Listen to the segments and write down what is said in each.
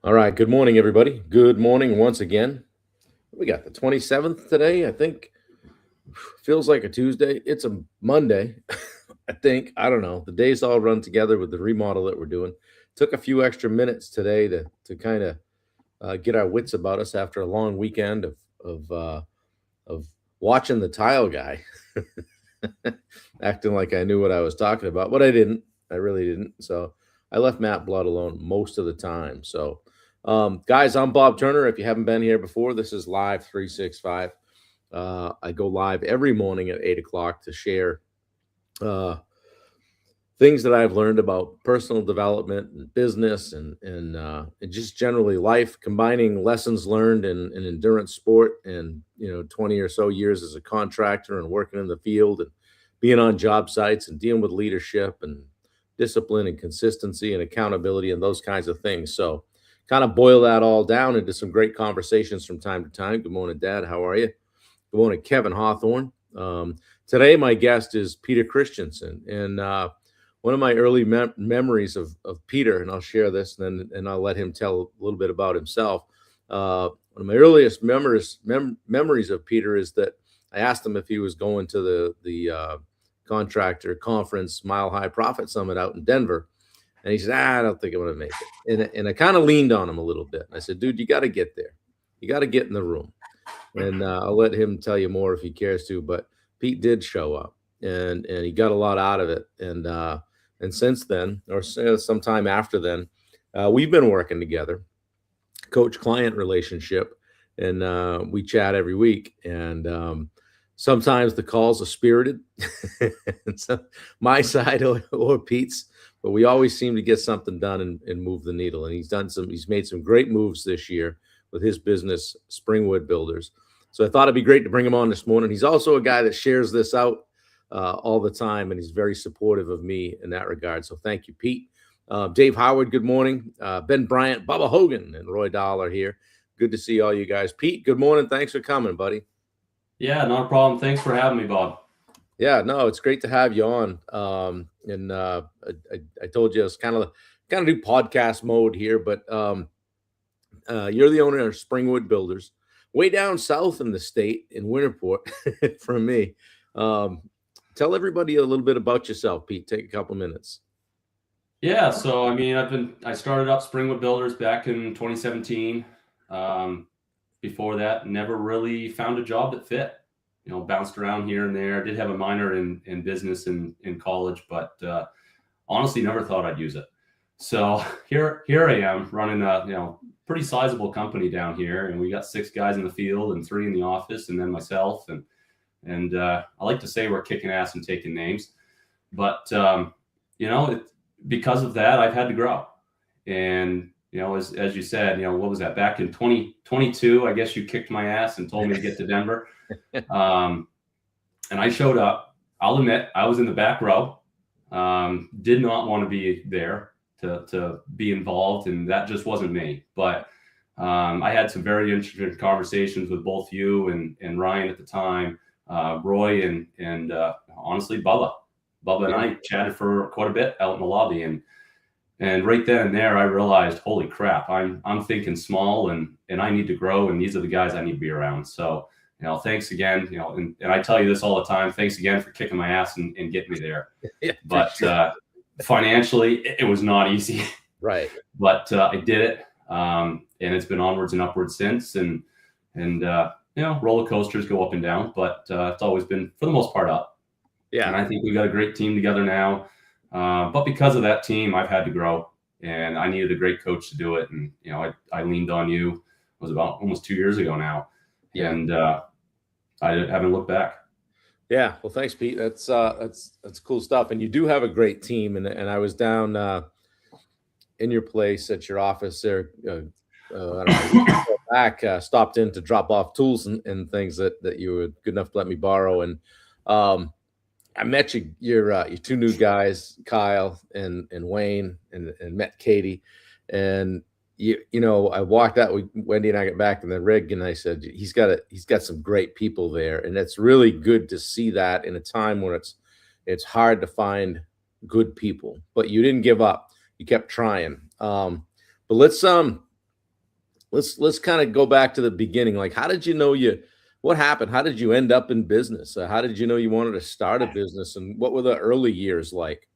All right. Good morning, everybody. Good morning once again. We got the 27th today. I think feels like a Tuesday. It's a Monday. I think. I don't know. The days all run together with the remodel that we're doing. Took a few extra minutes today to kind of get our wits about us after a long weekend of watching the tile guy acting like I knew what I was talking about, but I didn't. I really didn't. So I left Matt Blood alone most of the time. So, guys, I'm Bob Turner. If you haven't been here before, this is Live 365. I go live every morning at 8 o'clock to share uh, things that I've learned about personal development and business and just generally life, combining lessons learned in endurance sport and 20 or so years as a contractor and working in the field and being on job sites and dealing with leadership and discipline and consistency and accountability and those kinds of things. So kind of boil that all down into some great conversations from time to time. Good morning, Dad. How are you? Good morning, Kevin Hawthorne. Today, my guest is Peter Christensen, and one of my early memories of Peter, and I'll share this, and I'll let him tell a little bit about himself. One of my earliest memories of Peter is that I asked him if he was going to the contractor conference, Mile High Profit Summit out in Denver, and he said, "I don't think I'm going to make it." And I kind of leaned on him a little bit. I said, "Dude, you got to get there. You got to get in the room." And I'll let him tell you more if he cares to. But Pete did show up, and he got a lot out of it. And since then, or sometime after then, we've been working together, coach-client relationship, and we chat every week. And sometimes the calls are spirited, so my side or Pete's, but we always seem to get something done and move the needle. And he's made some great moves this year with his business, Springwood Builders. So I thought it'd be great to bring him on this morning. He's also a guy that shares this out all the time, and he's very supportive of me in that regard. So thank you, Pete. Dave Howard, good morning. Ben Bryant, Bubba Hogan, and Roy Dahl are here. Good to see all you guys. Pete, good morning. Thanks for coming, buddy. Yeah, not a problem. Thanks for having me, Bob. Yeah, no, it's great to have you on. And I told you it's kind of do podcast mode here, but you're the owner of Springwood Builders, way down south in the state in Winterport from me. Tell everybody a little bit about yourself, Pete. Take a couple minutes. Yeah, so I mean, I started up Springwood Builders back in 2017. Before that, never really found a job that fit. Bounced around here and there. Did have a minor in business in college, but honestly, never thought I'd use it. So here I am running a pretty sizable company down here, and we got 6 guys in the field and 3 in the office, and then myself. And I like to say we're kicking ass and taking names, but because of that, I've had to grow. And as you said, what was that, back in 2022? I guess you kicked my ass and told me to get to Denver. And I showed up. I'll admit, I was in the back row. Did not want to be there to be involved, and that just wasn't me. But I had some very interesting conversations with both you and Ryan at the time, Roy and honestly Bubba. Bubba and I chatted for quite a bit out in the lobby, and right then and there I realized, holy crap, I'm thinking small, and I need to grow, and these are the guys I need to be around. So thanks again. And I tell you this all the time. Thanks again for kicking my ass and getting me there. Yeah, but sure. Financially, it was not easy. Right. But I did it, and it's been onwards and upwards since. And roller coasters go up and down, but it's always been, for the most part, up. Yeah. And I think we got a great team together now. But because of that team, I've had to grow, and I needed a great coach to do it. And I leaned on you. It was about almost 2 years ago now. Yeah. And I haven't looked back. Yeah, well, thanks, Pete. That's cool stuff. And you do have a great team. And I was down in your place at your office there. I don't know, back, stopped in to drop off tools and things that you were good enough to let me borrow. And I met your 2 new guys, Kyle and Wayne, and met Katie. And I walked out with Wendy and I got back in the rig, and I said, he's got some great people there. And it's really good to see that in a time when it's hard to find good people, but you didn't give up. You kept trying. But let's let's kind of go back to the beginning. Like, how did you know what happened? How did you end up in business? How did you know you wanted to start a business, and what were the early years like?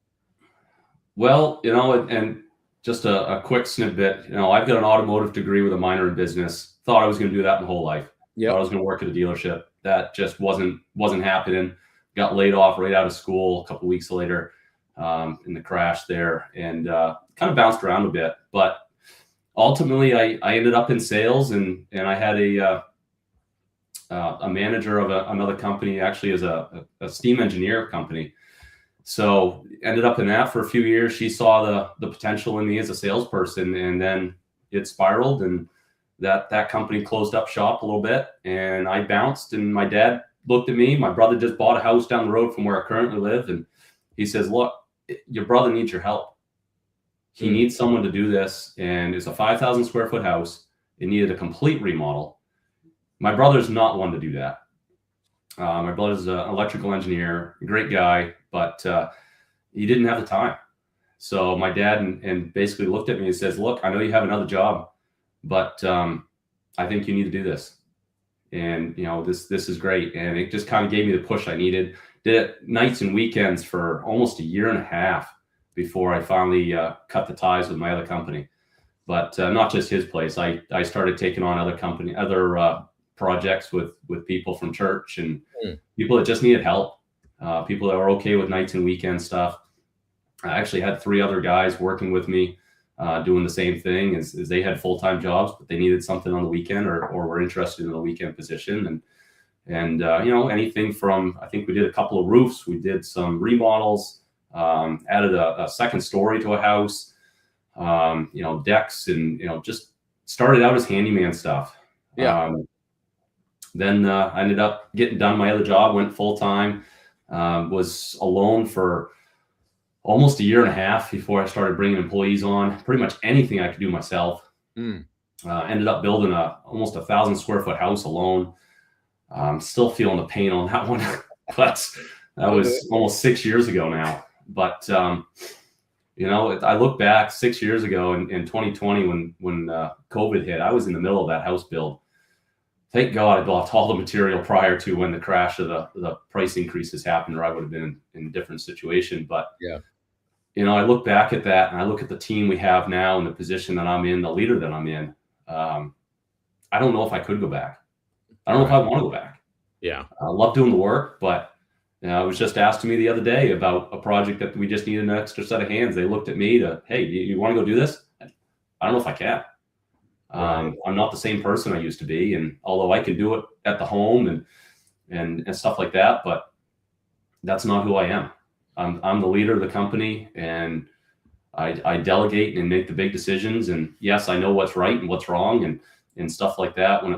Well, and just a quick snippet, I've got an automotive degree with a minor in business. Thought I was going to do that my whole life. Thought I was going to work at a dealership. That just wasn't happening. Got laid off right out of school a couple of weeks later in the crash there, and kind of bounced around a bit. But ultimately, I ended up in sales, and I had a manager of another company, actually as a steam engineer company. So ended up in that for a few years. She saw the potential in me as a salesperson, and then it spiraled, and that company closed up shop a little bit, and I bounced. And my dad looked at me. My brother just bought a house down the road from where I currently live, and he says, "Look, your brother needs your help. He needs someone to do this, and it's a 5,000 square foot house. It needed a complete remodel." My brother's not one to do that. My brother's an electrical engineer, a great guy, but he didn't have the time. So my dad and basically looked at me and says, "Look, I know you have another job, but I think you need to do this. And this is great." And it just kind of gave me the push I needed. Did it nights and weekends for almost a year and a half before I finally cut the ties with my other company. But not just his place. I started taking on other projects with people from church and people that just needed help, people that were okay with nights and weekend stuff. I actually had 3 other guys working with me doing the same thing as they had full-time jobs, but they needed something on the weekend or were interested in a weekend position. And anything from, I think we did a couple of roofs, we did some remodels, added a second story to a house, decks, and just started out as handyman stuff. Then I ended up getting done my other job, went full-time, was alone for almost a year and a half before I started bringing employees on. Pretty much anything I could do myself. Ended up building almost 1,000 square foot house alone. Still feeling the pain on that one, but that was almost 6 years ago now. But I look back 6 years ago in 2020 when COVID hit. I was in the middle of that house build. Thank God I bought all the material prior to when the crash of the price increases happened, or I would have been in a different situation. But I look back at that and I look at the team we have now and the position that I'm in, the leader that I'm in. I don't know if I could go back. I don't know if I want to go back. I love doing the work, but I was just asked to me the other day about a project that we just needed an extra set of hands. They looked at me "Hey, you want to go do this?" I don't know if I can. I'm not the same person I used to be, and although I can do it at the home and stuff like that, but that's not who I am. I'm the leader of the company, and I delegate and make the big decisions. And yes, I know what's right and what's wrong and stuff like that when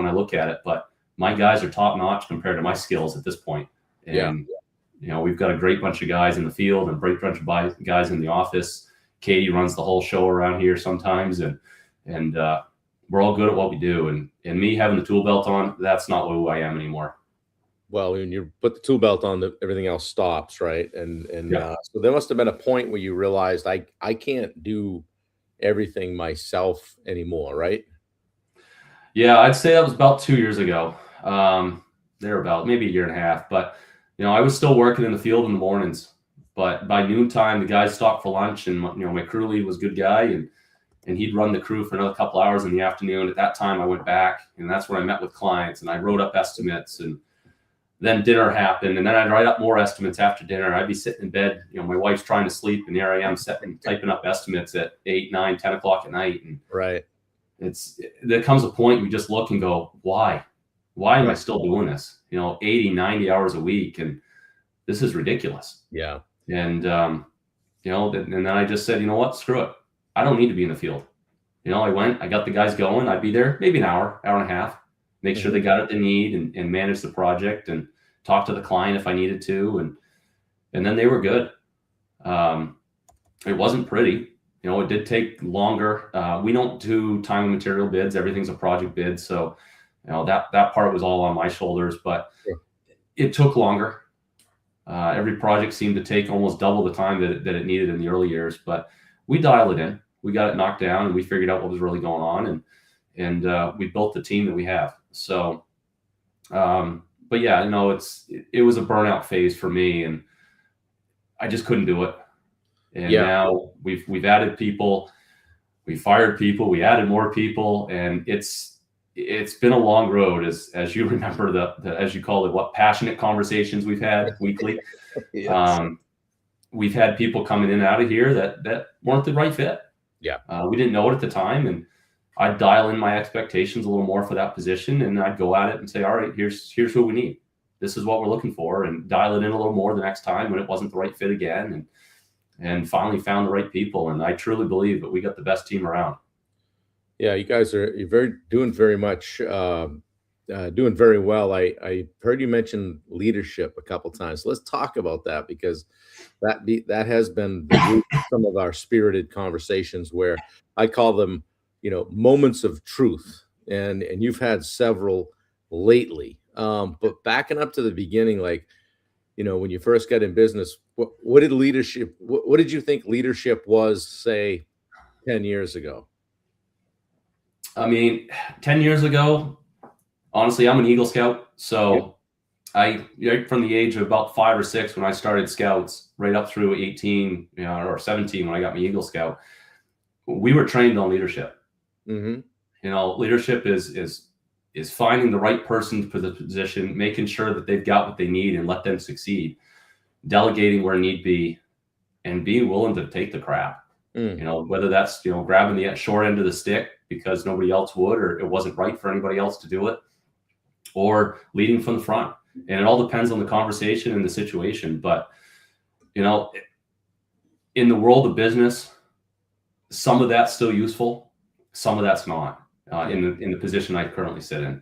I look at it. But my guys are top notch compared to my skills at this point. And we've got a great bunch of guys in the field and a great bunch of guys in the office. Katie runs the whole show around here sometimes, and we're all good at what we do. And me having the tool belt on, that's not who I am anymore. Well, when you put the tool belt on, everything else stops, right? And so there must have been a point where you realized I can't do everything myself anymore, right? Yeah, I'd say that was about 2 years ago. They're about maybe a year and a half. But I was still working in the field in the mornings. But by noontime, the guys stopped for lunch, and my crew lead was a good guy, and he'd run the crew for another couple hours in the afternoon. At that time, I went back, and that's where I met with clients, and I wrote up estimates. And then dinner happened, and then I'd write up more estimates after dinner. I'd be sitting in bed, my wife's trying to sleep, and here I am typing up estimates at 8, 9, 10 o'clock at night. And there comes a point we just look and go, why am I still doing this? 80, 90 hours a week, and this is ridiculous. And and then I just said, you know what, screw it. I don't need to be in the field. I got the guys going. I'd be there maybe an hour and a half, make sure they got what they need and manage the project and talk to the client if I needed to. And then they were good. It wasn't pretty. It did take longer. We don't do time and material bids. Everything's a project bid. So, that part was all on my shoulders, but it took longer. Every project seemed to take almost double the time that it needed in the early years, but we dialed it in. We got it knocked down, and we figured out what was really going on. and we built the team that we have. So, but yeah, it was a burnout phase for me, and I just couldn't do it. And now we've added people, we fired people, we added more people, and it's been a long road, as you remember, the as you call it, what passionate conversations we've had weekly. Yes. We've had people coming in and out of here that weren't the right fit. Yeah. We didn't know it at the time, and I'd dial in my expectations a little more for that position, and I'd go at it and say, all right, here's what we need. This is what we're looking for, and dial it in a little more the next time when it wasn't the right fit again, and finally found the right people. And I truly believe that we got the best team around. Yeah, you guys are doing very well. I heard you mention leadership a couple times. Let's talk about that, because that has been the root of some of our spirited conversations, where I call them, moments of truth, and you've had several lately. But backing up to the beginning, like, when you first got in business, what did leadership? What did you think leadership was, say, 10 years ago? I mean, 10 years ago, honestly, I'm an Eagle Scout. So right from the age of about 5 or 6, when I started Scouts, right up through 18, or 17, when I got my Eagle Scout, we were trained on leadership. Mm-hmm. Leadership is finding the right person for the position, making sure that they've got what they need and let them succeed, delegating where need be, and being willing to take the crap. Whether that's, grabbing the short end of the stick because nobody else would, or it wasn't right for anybody else to do it, or leading from the front. And it all depends on the conversation and the situation. But, in the world of business, some of that's still useful, some of that's not, in the position I currently sit in.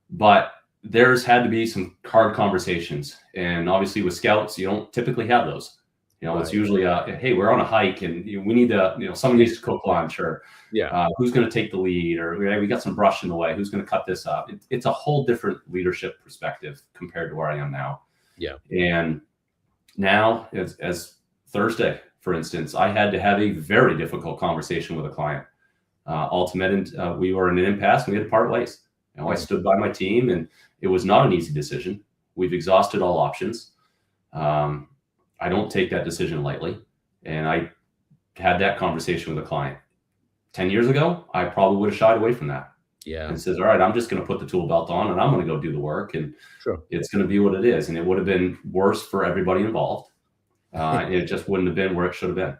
But there's had to be some hard conversations. And obviously with Scouts, you don't typically have those. It's usually hey, we're on a hike and we need to, someone needs to cook lunch, or who's going to take the lead, or we got some brush in the way, who's going to cut this up. It's a whole different leadership perspective compared to where I am now. Yeah. And now, as Thursday, for instance, I had to have a very difficult conversation with a client. Ultimately, we were in an impasse and we had to part ways. I stood by my team, and it was not an easy decision. We've exhausted all options. I don't take that decision lightly. And I had that conversation with a client. 10 years ago, I probably would have shied away from that. Yeah. And says, all right, I'm just going to put the tool belt on and I'm going to go do the work. And it's going to be what it is. And it would have been worse for everybody involved. It just wouldn't have been where it should have been.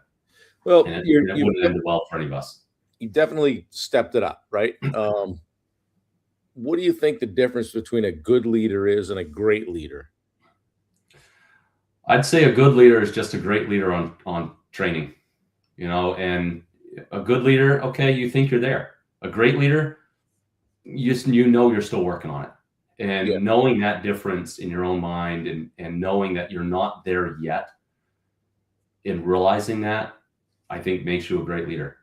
Well, and it wouldn't have ended well for any of us. You definitely stepped it up, right? What do you think the difference between a good leader is and a great leader? I'd say a good leader is just a great leader on training, and a good leader, okay, you think you're there. A great leader, you're still working on it. And knowing that difference in your own mind, and knowing that you're not there yet, and realizing that, I think makes you a great leader.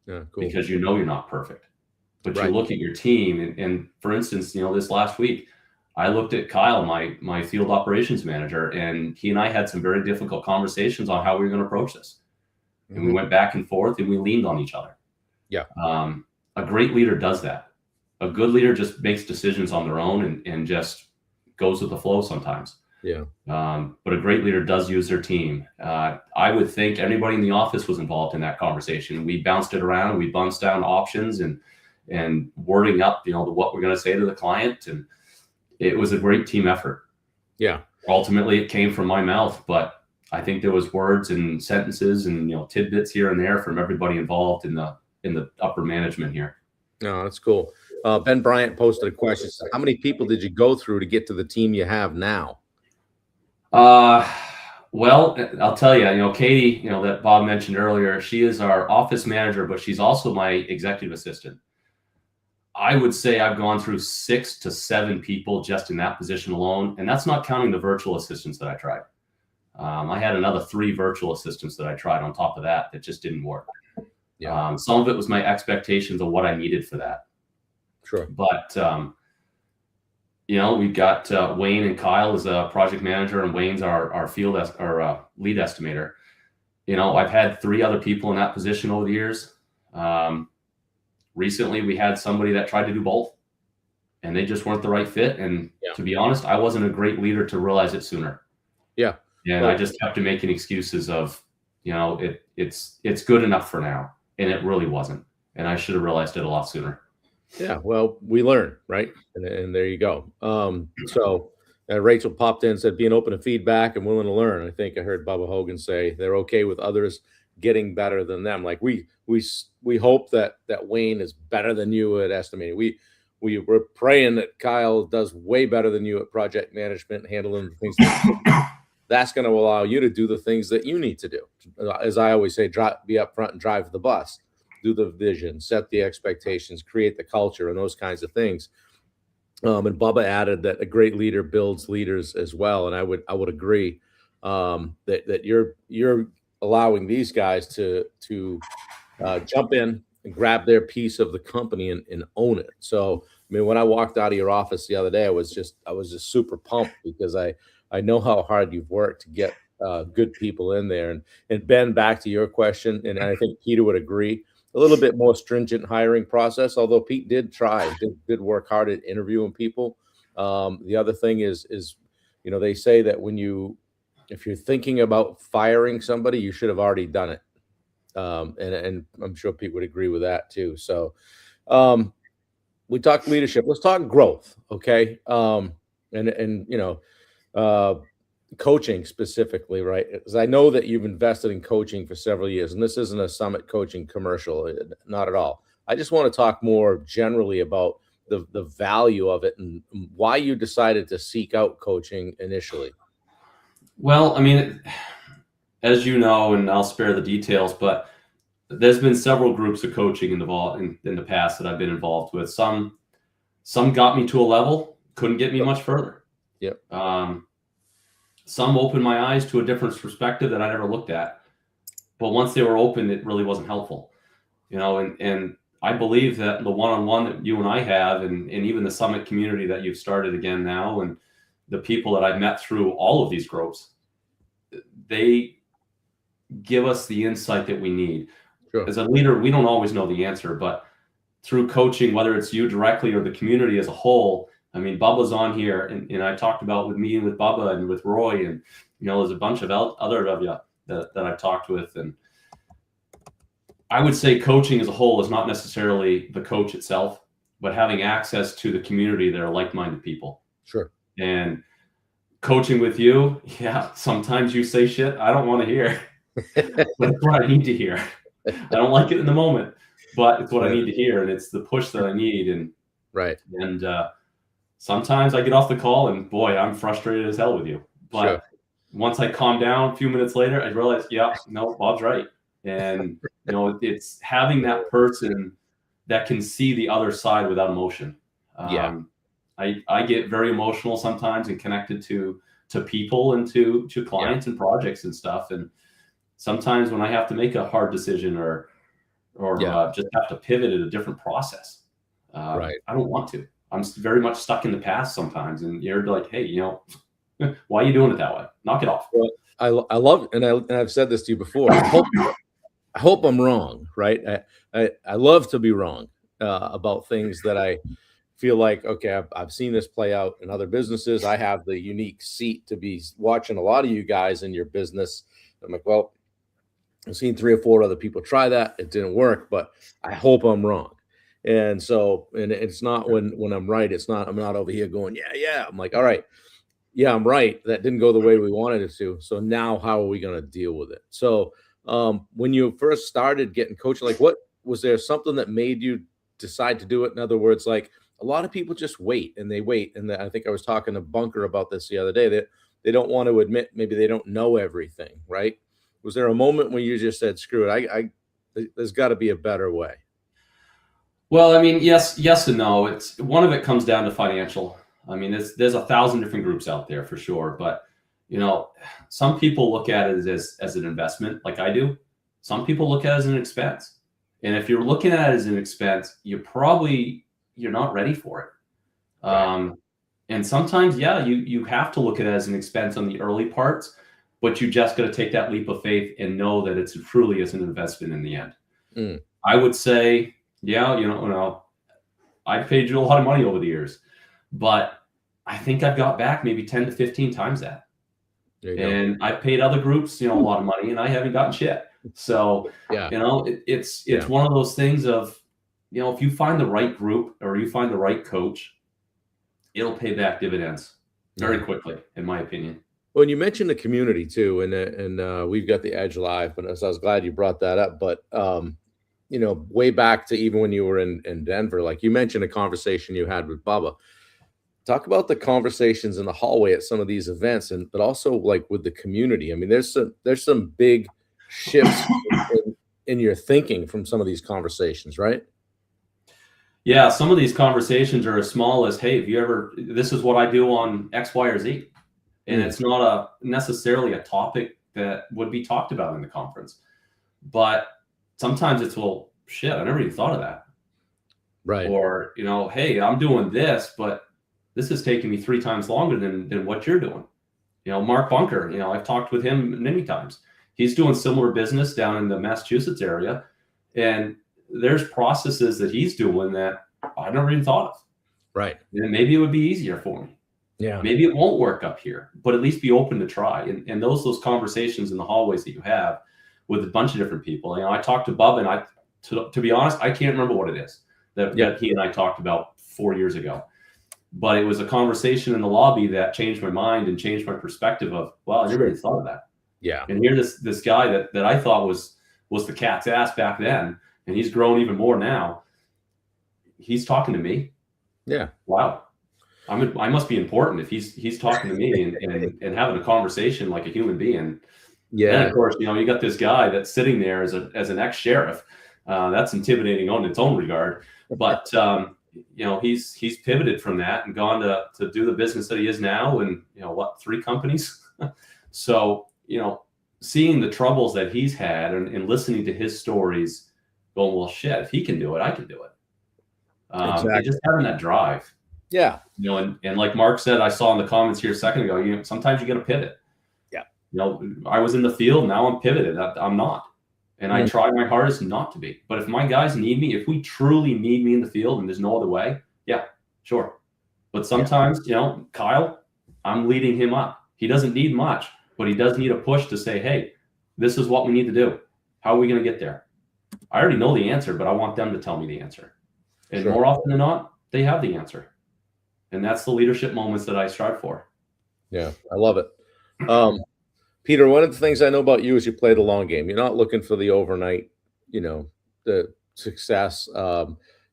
Yeah, cool. Because you're not perfect, but you look at your team, and for instance, this last week, I looked at Kyle, my field operations manager, and he and I had some very difficult conversations on how we were going to approach this. Mm-hmm. And we went back and forth, and we leaned on each other. Yeah. A great leader does that. A good leader just makes decisions on their own and just goes with the flow sometimes. Yeah. But a great leader does use their team. I would think anybody in the office was involved in that conversation. We bounced it around. We bounced down options and wording up, what we're going to say to the client. And it was a great team effort. Yeah. Ultimately, it came from my mouth, but I think there was words and sentences and tidbits here and there from everybody involved in the upper management here. No, that's cool. Ben Bryant posted a question. How many people did you go through to get to the team you have now? Well, I'll tell you, Katie, that Bob mentioned earlier, she is our office manager, but she's also my executive assistant. I would say I've gone through 6 to 7 people just in that position alone. And that's not counting the virtual assistants that I tried. I had another 3 virtual assistants that I tried on top of that just didn't work. Yeah. Some of it was my expectations of what I needed for that. Sure. But, we've got Wayne and Kyle as a project manager, and Wayne's our lead estimator. I've had 3 other people in that position over the years. recently we had somebody that tried to do both, and they just weren't the right fit. And to be honest, I wasn't a great leader to realize it sooner. Yeah. And I just kept making excuses of, it's good enough for now. And it really wasn't. And I should have realized it a lot sooner. Yeah. Well, we learn, right? And there you go. So Rachel popped in and said, being open to feedback and willing to learn. I think I heard Bubba Hogan say they're okay with others getting better than them. Like we hope that Wayne is better than you at estimating. We're praying that Kyle does way better than you at project management, handling the things. That's going to allow you to do the things that you need to do. As I always say, be up front and drive the bus, do the vision, set the expectations, create the culture, and those kinds of things. And Bubba added that a great leader builds leaders as well. And I would agree that you're allowing these guys to jump in and grab their piece of the company and own it. So, I mean, when I walked out of your office the other day, I was just super pumped because I know how hard you've worked to get good people in there. And Ben, back to your question, and I think Peter would agree, a little bit more stringent hiring process, although Pete did work hard at interviewing people. The other thing is, they say that if you're thinking about firing somebody, you should have already done it. And I'm sure Pete would agree with that too. So we talked leadership. Let's talk growth. Okay. Coaching specifically, right? Because I know that you've invested in coaching for several years, and this isn't a Summit coaching commercial, not at all. I just want to talk more generally about the value of it and why you decided to seek out coaching initially. Well, I mean, as you know, and I'll spare the details, but there's been several groups of coaching in the past that I've been involved with. Some got me to a level, couldn't get me much further. Yep. Some opened my eyes to a different perspective that I never looked at. But once they were open, it really wasn't helpful. And I believe that the one-on-one that you and I have, and even the Summit community that you've started again now, and the people that I've met through all of these groups, they give us the insight that we need. Sure. As a leader, we don't always know the answer, but through coaching, whether it's you directly or the community as a whole, I mean, Bubba's on here, and I talked about with meeting with Bubba and with Roy, and there's a bunch of other of you that I've talked with, and I would say coaching as a whole is not necessarily the coach itself, but having access to the community that are like-minded people. Sure. And coaching with you, sometimes you say shit I don't want to hear, but it's what I need to hear. I don't like it in the moment, but it's what I need to hear, and it's the push that I need. And right. And sometimes I get off the call and boy, I'm frustrated as hell with you. But sure. Once I calm down a few minutes later, I realize, Bob's right. And it's having that person that can see the other side without emotion. I get very emotional sometimes and connected to people and to clients and projects and stuff. And sometimes when I have to make a hard decision or just have to pivot at a different process, I don't want to. I'm very much stuck in the past sometimes, and you're like, hey, why are you doing it that way? Knock it off. Well, I love, and I've said this to you before. I hope I'm wrong, right? I love to be wrong about things that I feel like, okay, I've seen this play out in other businesses. I have the unique seat to be watching a lot of you guys in your business. I'm like, well, I've seen 3 or 4 other people try that. It didn't work, but I hope I'm wrong. And so, and it's not when I'm right, I'm not over here going, yeah. I'm like, all right, yeah, I'm right. That didn't go the way we wanted it to. So now how are we going to deal with it? So when you first started getting coaching, like was there something that made you decide to do it? In other words, like a lot of people just wait. And I think I was talking to Bunker about this the other day, that they don't want to admit maybe they don't know everything, right? Was there a moment when you just said, screw it, there's got to be a better way? Well, I mean, yes and no. It's one of it comes down to financial. I mean, there's 1,000 different groups out there for sure, but some people look at it as an investment, like I do. Some people look at it as an expense, and if you're looking at it as an expense, you're not ready for it. Right. And sometimes, you have to look at it as an expense on the early parts, but you just got to take that leap of faith and know that it truly is an investment in the end. I would say Yeah, I paid you a lot of money over the years, but I think I've got back maybe 10 to 15 times that. There you go. And I paid other groups, a lot of money, and I haven't gotten shit. So, Yeah. It's Yeah. one of those things of, if you find the right group or you find the right coach, it'll pay back dividends very quickly, in my opinion. Well, you mentioned the community too, and we've got the Edge Live, but I was glad you brought that up. But way back to even when you were in Denver, like you mentioned a conversation you had with Bubba. Talk about the conversations in the hallway at some of these events, but also like with the community. I mean, there's some big shifts in your thinking from some of these conversations, right? Yeah, some of these conversations are as small as, hey, this is what I do on X, Y, or Z. And it's not necessarily a topic that would be talked about in the conference. But sometimes it's, well, shit, I never even thought of that. Right. Or, hey, I'm doing this, but this is taking me 3 times longer than what you're doing. Mark Bunker, I've talked with him many times. He's doing similar business down in the Massachusetts area. And there's processes that he's doing that I never even thought of. Right. And maybe it would be easier for me. Yeah. Maybe it won't work up here, but at least be open to try. And those conversations in the hallways that you have with a bunch of different people. I talked to Bub, and to be honest, I can't remember what it is that he and I talked about 4 years ago. But it was a conversation in the lobby that changed my mind and changed my perspective of, wow, I never even thought of that. Yeah. And here this guy that I thought was the cat's ass back then, and he's grown even more now. He's talking to me. Yeah. Wow. I must be important if he's talking to me and having a conversation like a human being. Yeah. And of course, you got this guy that's sitting there as an ex-sheriff. That's intimidating on its own regard. But he's pivoted from that and gone to do the business that he is now, and 3 companies. So seeing the troubles that he's had and listening to his stories, going, well, shit, if he can do it, I can do it. Exactly. And just having that drive. Yeah. And like Mark said, I saw in the comments here a second ago, sometimes you got to pivot. Yeah. I was in the field, now I'm pivoted. I'm not. And I try my hardest not to be. But if my guys need me, if we truly need me in the field and there's no other way, yeah, sure. But sometimes, Kyle, I'm leading him up. He doesn't need much, but he does need a push to say, hey, this is what we need to do. How are we going to get there? I already know the answer, but I want them to tell me the answer. And more often than not, they have the answer. And that's the leadership moments that I strive for. Yeah, I love it. Peter, one of the things I know about you is you play the long game. You're not looking for the overnight, the success.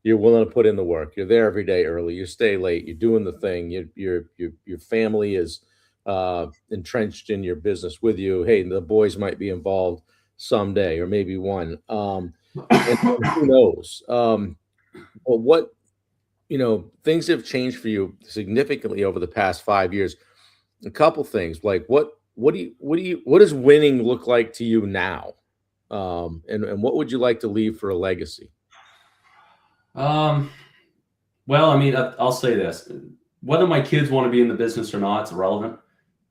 You're willing to put in the work. You're there every day early. You stay late. You're doing the thing. Your family is entrenched in your business with you. Hey, the boys might be involved someday, or maybe one. And who knows? But what things have changed for you significantly over the past 5 years. A couple things, like what does winning look like to you now? And what would you like to leave for a legacy? Well, I mean, I'll say this. Whether my kids want to be in the business or not, it's irrelevant.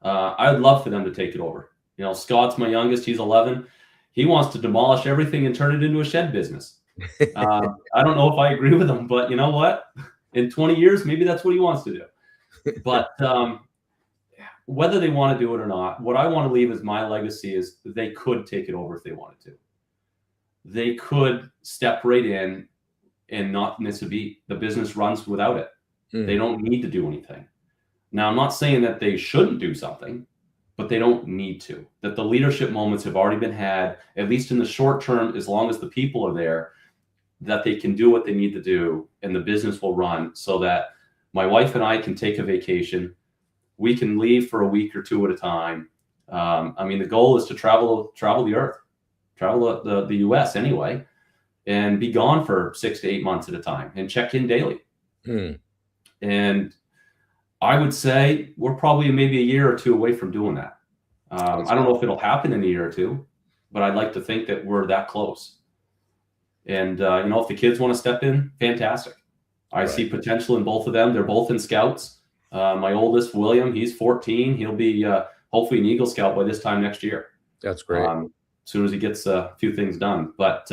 I'd love for them to take it over. Scott's my youngest. He's 11. He wants to demolish everything and turn it into a shed business. I don't know if I agree with him, but you know what? In 20 years, maybe that's what he wants to do. But whether they want to do it or not, what I want to leave as my legacy is they could take it over if they wanted to. They could step right in and not miss a beat. The business runs without it. They don't need to do anything. Now, I'm not saying that they shouldn't do something, but they don't need to. That the leadership moments have already been had, at least in the short term, as long as the people are there, that they can do what they need to do and the business will run, so that my wife and I can take a vacation. We can leave for a week or 2 at a time. I mean, the goal is to travel the earth, travel the US anyway, and be gone for 6 to 8 months at a time and check in daily. And I would say we're probably maybe a year or 2 away from doing that. I don't know if it'll happen in a year or 2, but I'd like to think that we're that close. And, if the kids want to step in, fantastic. I see potential in both of them. They're both in scouts. My oldest, William, he's 14. He'll be hopefully an Eagle Scout by this time next year. That's great. As soon as he gets a few things done. But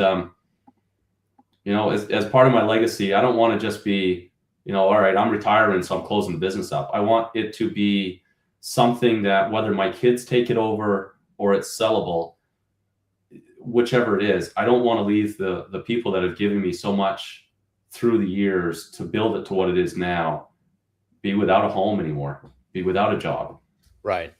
as part of my legacy, I don't want to just be, all right, I'm retiring, so I'm closing the business up. I want it to be something that whether my kids take it over or it's sellable, whichever it is, I don't want to leave the people that have given me so much through the years to build it to what it is now, be without a home anymore, be without a job. Right.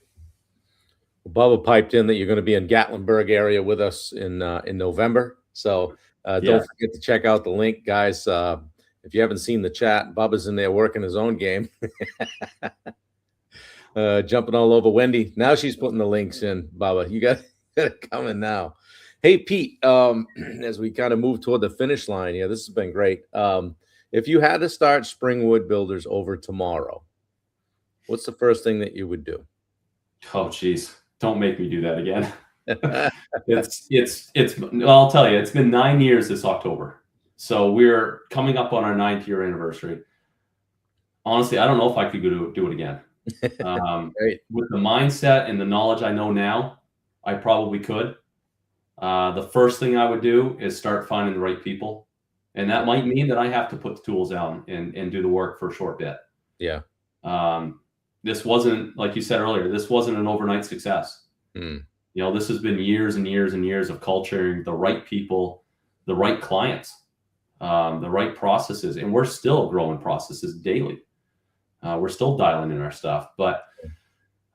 Bubba piped in that you're going to be in Gatlinburg area with us in November. So don't forget to check out the link, guys. If you haven't seen the chat, Bubba's in there working his own game. Jumping all over Wendy. Now she's putting the links in, Bubba. You got it coming now. Hey, Pete, as we kind of move toward the finish line here, this has been great. If you had to start Springwood Builders over tomorrow, what's the first thing that you would do? Oh, geez. Don't make me do that again. I'll tell you, it's been 9 years this October. So we're coming up on our 9th year anniversary. Honestly, I don't know if I could do it again. With the mindset and the knowledge I know now, I probably could. The first thing I would do is start finding the right people. And that might mean that I have to put the tools down and do the work for a short bit. Yeah. This wasn't, like you said earlier, this wasn't an overnight success. This has been years and years and years of culturing the right people, the right clients, the right processes. And we're still growing processes daily. We're still dialing in our stuff, but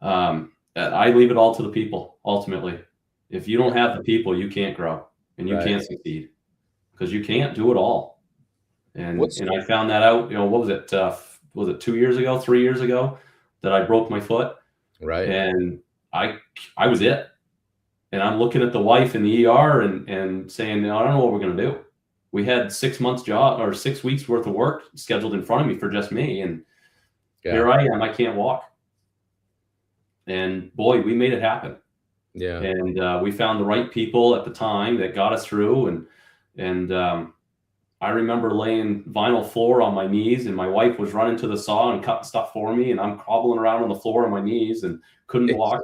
I leave it all to the people. Ultimately, if you don't have the people, you can't grow and you can't succeed because you can't do it all. And I found that out, what was it? Was it 2 years ago, 3 years ago that I broke my foot? Right. And I was it. And I'm looking at the wife in the ER and saying, I don't know what we're going to do. We had 6 months job or 6 weeks worth of work scheduled in front of me for just me. And here I am, I can't walk. And boy, we made it happen. Yeah. And we found the right people at the time that got us through. And I remember laying vinyl floor on my knees and my wife was running to the saw and cutting stuff for me. And I'm hobbling around on the floor on my knees and couldn't walk.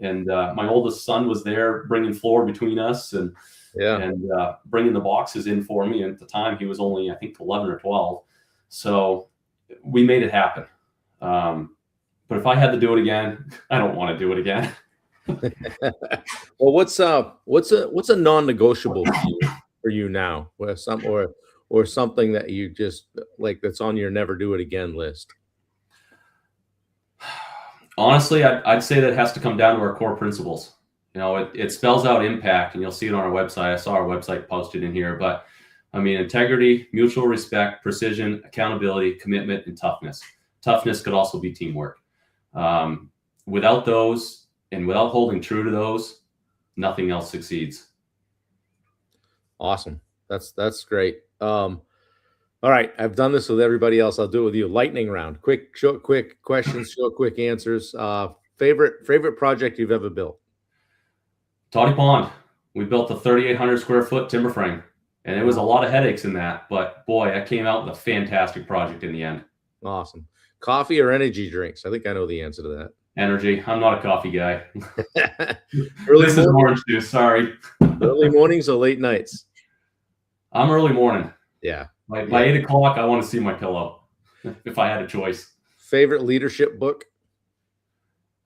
And my oldest son was there bringing floor between us and bringing the boxes in for me. And at the time he was only, I think, 11 or 12. So we made it happen. But if I had to do it again, I don't want to do it again. Well, what's a non-negotiable for you now, or something that you just like that's on your never do it again list? Honestly, I'd say that has to come down to our core principles. It spells out impact, and you'll see it on our website. I saw our website posted in here, but I mean, integrity, mutual respect, precision, accountability, commitment, and toughness. Toughness could also be teamwork. Without those and without holding true to those, nothing else succeeds. Awesome. That's great. All right. I've done this with everybody else. I'll do it with you. Lightning round. Quick questions, short, quick answers. Favorite project you've ever built? Toddy Pond. We built a 3,800 square foot timber frame, and it was a lot of headaches in that, but boy, that came out with a fantastic project in the end. Awesome. Coffee or energy drinks? I think I know the answer to that. Energy. I'm not a coffee guy. This is orange juice. Sorry. Early mornings or late nights? I'm early morning. Yeah. By 8 o'clock, I want to see my pillow if I had a choice. Favorite leadership book?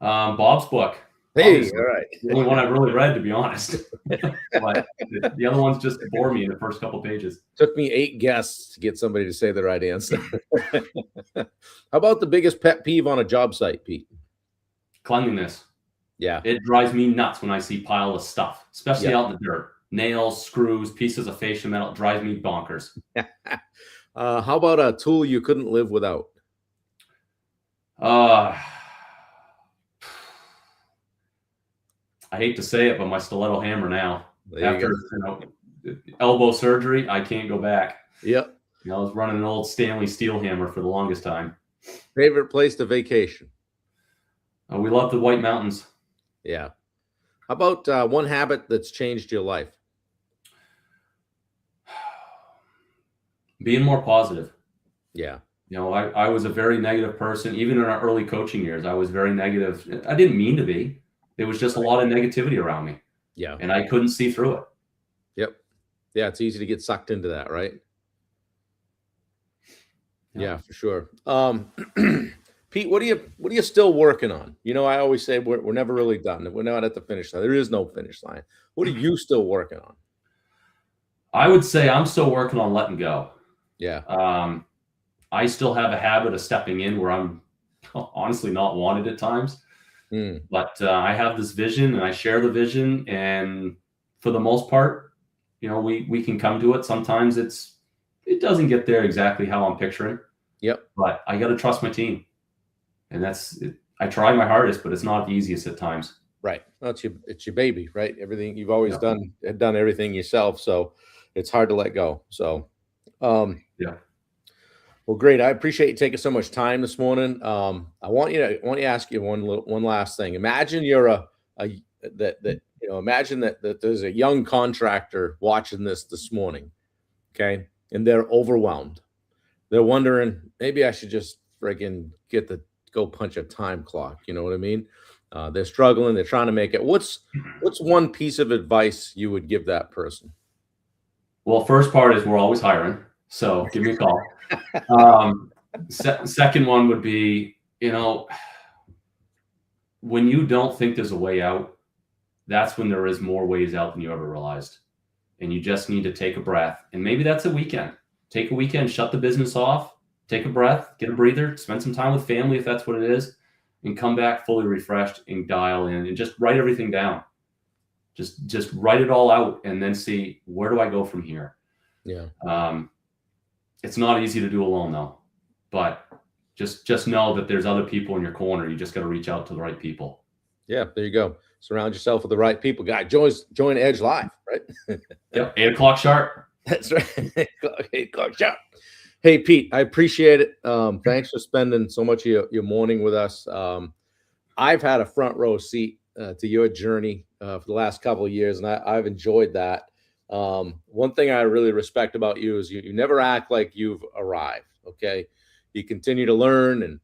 Bob's book. Hey, obviously. All right. The only one I've really read, to be honest. But the other ones just bore me in the first couple pages. Took me 8 guests to get somebody to say the right answer. How about the biggest pet peeve on a job site, Pete? Cleanliness. Yeah. It drives me nuts when I see piles of stuff, especially out in the dirt. Nails, screws, pieces of fascia metal. It drives me bonkers. How about a tool you couldn't live without? I hate to say it, but my stiletto hammer now. After elbow surgery, I can't go back. Yep. I was running an old Stanley steel hammer for the longest time. Favorite place to vacation? We love the White Mountains. Yeah. How about one habit that's changed your life? Being more positive. Yeah. I was a very negative person. Even in our early coaching years, I was very negative. I didn't mean to be. There was just a lot of negativity around me. Yeah. And I couldn't see through it. Yep. Yeah, it's easy to get sucked into that, right? Yeah, for sure. Pete, what are you still working on? You know, I always say we're never really done. We're not at the finish line. There is no finish line. What are you still working on? I would say I'm still working on letting go. Yeah. I still have a habit of stepping in where I'm honestly not wanted at times. Mm, But I have this vision and I share the vision. And for the most part, we can come to it. Sometimes it doesn't get there exactly how I'm picturing, yep. but I got to trust my team. And that's it. I try my hardest, but it's not the easiest at times. Right. Well, it's your baby, right? Everything you've always Yeah. done everything yourself, so it's hard to let go. So, um, Yeah. well, great. I appreciate you taking so much time this morning. I want to ask you one last thing. Imagine you're a that imagine that there's a young contractor watching this morning, okay, and they're overwhelmed. They're wondering maybe I should just friggin' go punch a time clock. You know what I mean? They're struggling. They're trying to make it. What's one piece of advice you would give that person? Well, first part is we're always hiring. So give me a call. Second one would be, when you don't think there's a way out, that's when there is more ways out than you ever realized. And you just need to take a breath. And maybe that's a weekend. Take a weekend, shut the business off, take a breath, get a breather, spend some time with family if that's what it is, and come back fully refreshed and dial in and just write everything down. Just write it all out and then see, where do I go from here? Yeah. It's not easy to do alone though, but just know that there's other people in your corner. You just got to reach out to the right people. Yeah, there you go. Surround yourself with the right people. Guy, join Edge Live, right? Yep, 8:00 sharp. That's right. 8 o'clock sharp. Hey, Pete, I appreciate it. Thanks for spending so much of your morning with us. I've had a front row seat to your journey for the last couple of years, and I've enjoyed that. One thing I really respect about you is you never act like you've arrived. Okay, you continue to learn and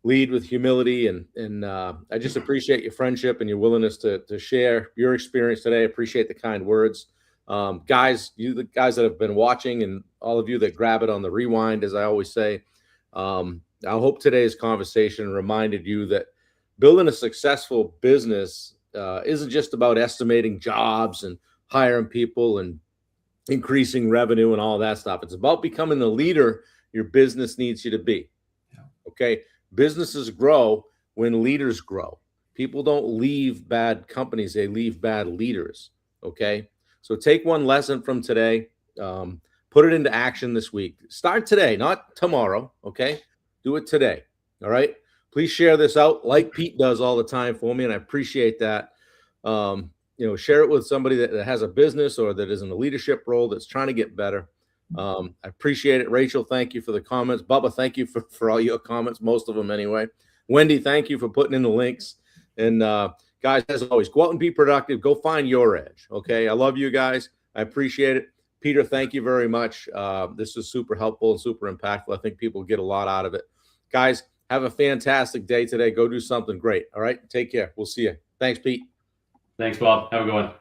lead with humility, and I just appreciate your friendship and your willingness to share your experience today. I appreciate the kind words. Guys, the guys that have been watching, and all of you that grab it on the rewind, as I always say, I hope today's conversation reminded you that building a successful business isn't just about estimating jobs and hiring people and increasing revenue and all that stuff. It's about becoming the leader your business needs you to be. Okay. Businesses grow when leaders grow. People don't leave bad companies, they leave bad leaders. Okay. So take one lesson from today, put it into action this week. Start today, not tomorrow. Okay. Do it today. All right. Please share this out like Pete does all the time for me. And I appreciate that. Share it with somebody that has a business or that is in a leadership role that's trying to get better. I appreciate it. Rachel, thank you for the comments. Bubba, thank you for all your comments, most of them anyway. Wendy, thank you for putting in the links. And guys, as always, go out and be productive. Go find your edge. Okay. I love you guys. I appreciate it. Peter, thank you very much. This is super helpful and super impactful. I think people get a lot out of it. Guys, have a fantastic day today. Go do something great. All right. Take care. We'll see you. Thanks, Pete. Thanks, Bob. Have a good one.